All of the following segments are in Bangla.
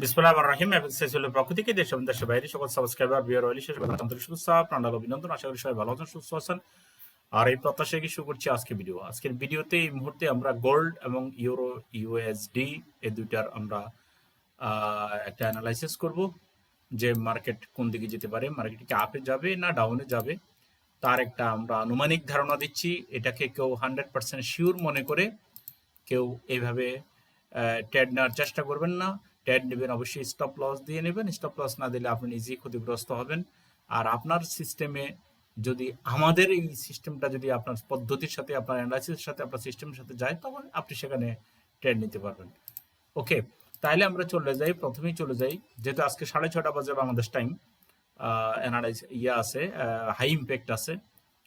বিসমিল্লাহির রহমানির রহিম। এফএসএস হলো প্রকৃতিকে দেশ এবং দেশের বাইরে সকল সাবস্ক্রাইবার বিয়ার ওয়ালি শেষ আন্তরিক শুভেচ্ছা, প্রাণঢাল অভিনন্দন। আশা করি সবাই ভালো আছেন, সুস্থ আছেন। আর এই প্রত্যাশায় শুরু করছি আজকের ভিডিওতে এই মুহূর্তে আমরা গোল্ড এবং ইউরো ইউএসডি এই দুইটার আমরা একটা অ্যানালাইসিস করব যে মার্কেট কোন দিকে যেতে পারে, মার্কেট কি আপে যাবে না ডাউনে যাবে, তার একটা আমরা আনুমানিক ধারণা দিচ্ছি। এটাকে কেউ 100% শিওর মনে করে কেউ এইভাবে ট্রেড নেওয়ার চেষ্টা করবেন না। ট্রেড নেবেন অবশ্যই স্টপ লস দিয়ে নেবেন, স্টপ লস না দিলে আপনি নিজেই ক্ষতিগ্রস্ত হবেন। আর আপনার সিস্টেমে যদি আমাদের এই সিস্টেমটা যদি আপনার পদ্ধতির সাথে, আপনার অ্যানালাইসিসের সাথে, আপনার সিস্টেমের সাথে যায়, তখন আপনি সেখানে ট্রেড নিতে পারবেন। ওকে, তাহলে আমরা প্রথমেই চলে যাই, যেহেতু আজকে 6:30 বাজে বাংলাদেশ টাইম। আছে, হাই ইম্প্যাক্ট আছে,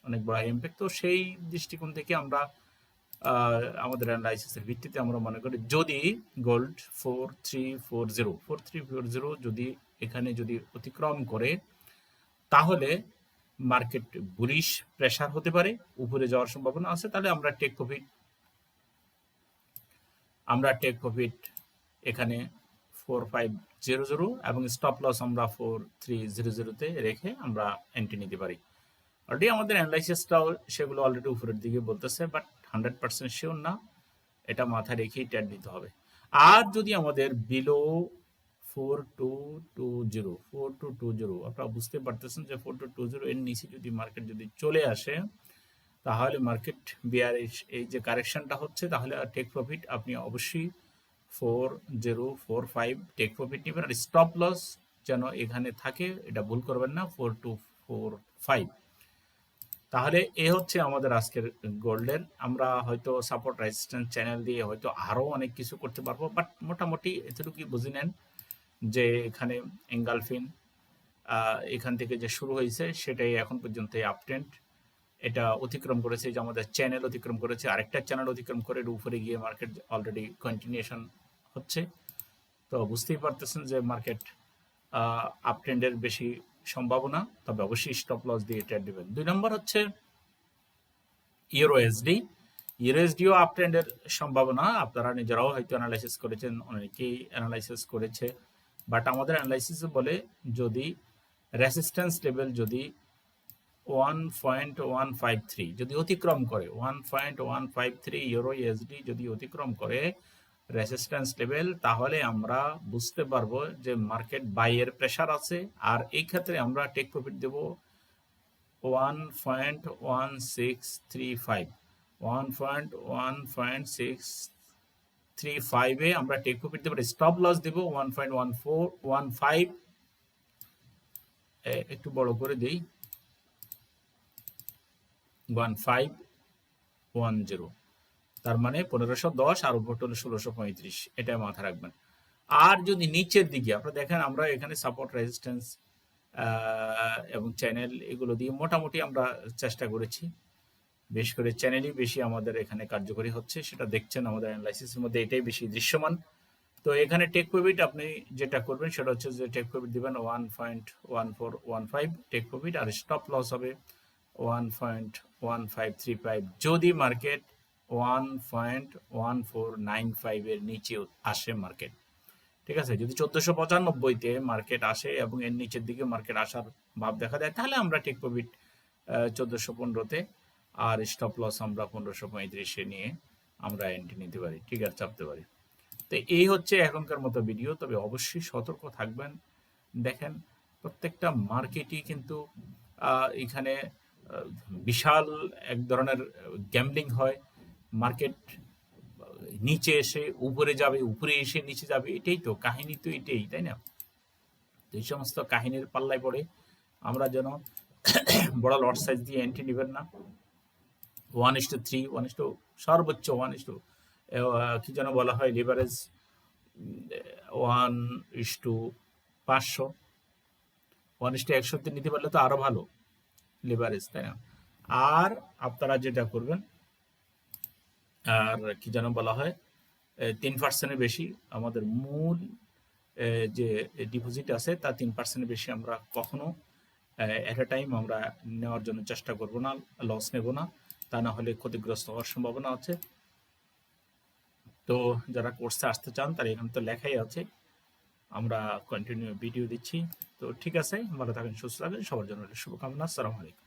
অনেক বড় হাই ইম্প্যাক্ট। তো সেই দৃষ্টিকোণ থেকে আমরা আমাদের অ্যানালাইসিসের ভিত্তিতে আমরা মনে করি যদি গোল্ড 4340 যদি এখানে যদি অতিক্রম করে, তাহলে মার্কেট বুলিশ প্রেসার হতে পারে, উপরে যাওয়ার সম্ভাবনা আছে। তাহলে আমরা টেক প্রফিট এখানে 4500 এবং স্টপ লস আমরা 4300-তে রেখে আমরা এন্ট্রি নিতে পারি। অলরেডি আমাদের অ্যানালাইসিসটাও সেগুলো অলরেডি উপরের দিকে বলতেছে, বাট 100% শিওর না, এটা মাথায় রেখেই ট্রেড নিতে হবে। আর যদি আমাদের বিলো 4220 আপনারা বুঝতে পারতেছেন যে 4220 এর নিচে যদি মার্কেট যদি চলে আসে, তাহলে মার্কেট বিয়ারিশ এই যে কারেকশনটা হচ্ছে, তাহলে টেক প্রফিট আপনি অবশ্যই 4045 টেক প্রফিট নেবেন। আর স্টপ লস যেন এখানে থাকে, এটা ভুল করবেন না, 4245। তাহলে এ হচ্ছে আমাদের আজকের গোল্ডের। আমরা হয়তো সাপোর্ট রেজিস্ট্যান্স চ্যানেল দিয়ে হয়তো আরো অনেক কিছু করতে পারবো, বাট মোটামুটি এতটুকুই বুঝে নেন যে এখানে এঙ্গালফিন এখান থেকে যে শুরু হয়েছে সেটাই এখন পর্যন্ত আপট্রেন্ড। এটা অতিক্রম করেছে, যে আমাদের চ্যানেল অতিক্রম করেছে, আরেকটা চ্যানেল অতিক্রম করে উপরে গিয়ে মার্কেট অলরেডি কন্টিনিউশন হচ্ছে। তো বুঝতেই পারতেছেন যে মার্কেট আপট্রেন্ডের বেশি সম্ভাবনা, তবে অবশ্যই স্টপ লস দিয়ে ট্রেড দিবেন। 2 নম্বর হচ্ছে ইউএসডিও আপট্রেন্ডের সম্ভাবনা। আপনারা নিজেরাও হয়তো অ্যানালাইসিস করেছেন, অনেকেই অ্যানালাইসিস করেছে, বাট আমাদের অ্যানালাইসিস বলে যদি রেসিস্ট্যান্স লেভেল যদি 1.153 যদি অতিক্রম করে, 1.153 ইউরো ইউএসডি যদি অতিক্রম করে রেসিস্ট্যান্স লেভেল, তাহলে আমরা বুঝতে পারবো যে মার্কেট বাইয়ের প্রেসার আছে। আর এই ক্ষেত্রে আমরা টেক প্রফিট দেব 1.1635 1.1635 আমরা টেক প্রফিট দেব। স্টপ লস দেব 1.1415, একটু বড় করে দিই, 1510, তার মানে 1510 আর উপর হলো 1635, এটা মাথায় রাখবেন। আর যদি নিচের দিকে আপনারা দেখেন, আমরা এখানে সাপোর্ট রেজিস্ট্যান্স এবং চ্যানেল এগুলো দিয়ে মোটামুটি আমরা চেষ্টা করেছি, বেশ করে চ্যানেলই বেশি আমাদের এখানে কার্যকরী হচ্ছে, সেটা দেখছেন আমাদের অ্যানালাইসিসের মধ্যে এটাই বেশি দৃশ্যমান। তো এখানে টেক প্রফিট আপনি যেটা করবেন সেটা হচ্ছে যে টেক প্রফিট দিবেন 1.1415 টেক প্রফিট, আর স্টপ লস হবে 1.1535 যদি মার্কেট 1.1495 এর নিচে আসে মার্কেট। ঠিক আছে, যদি 1495-তে মার্কেট আসে এবং এর নিচের দিকে মার্কেট আসার ভাব দেখা দেয়, তাহলে আমরা টেক প্রফিট 1415-তে আর স্টপ লস আমরা 1535-এ নিয়ে আমরা এন্ট্রি নিতে পারি, ঠিক আছে, চাপতে পারি। তো এই হচ্ছে এখনকার মতো ভিডিও, তবে অবশ্যই সতর্ক থাকবেন। দেখেন প্রত্যেকটা মার্কেটই কিন্তু এখানে বিশাল এক ধরনের গ্যাম্বলিং হয়। মার্কেট নিচে এসে উপরে যাবে, উপরে এসে নিচে যাবে, এটাই তো কাহিনী, তো এটাই, তাই না? এই সমস্ত কাহিনীর পাল্লায় পড়ে আমরা যেন বড় লট সাইজ দিয়ে এন্ট্রি নেবেন না। 1:3 সর্বোচ্চ 1 কি যেন বলা হয়, লিভারেজ 1:500 1:100 নিতে পারলে তো আরো ভালো লিভারেজ, তাই না? আর আপনারা যেটা করবেন, আর কি যেন বলা হয়, 3%-এর বেশি আমাদের মূল যে ডিপোজিট আছে তার 3%-এর বেশি আমরা কখনো এট এ টাইম আমরা নেওয়ার জন্য চেষ্টা করব না, লস নেব না, তা না হলে ক্ষতিগ্রস্ত হওয়ার সম্ভাবনা আছে। তো যারা কোর্সে আসতে চান তারা এখানে তো লেখাই আছে আমরা কন্টিনিউ ভিডিও দিচ্ছি। তো ঠিক আছে, ভালো থাকেন, সুস্থ থাকেন, সবার জন্য শুভকামনা। আসসালামু আলাইকুম।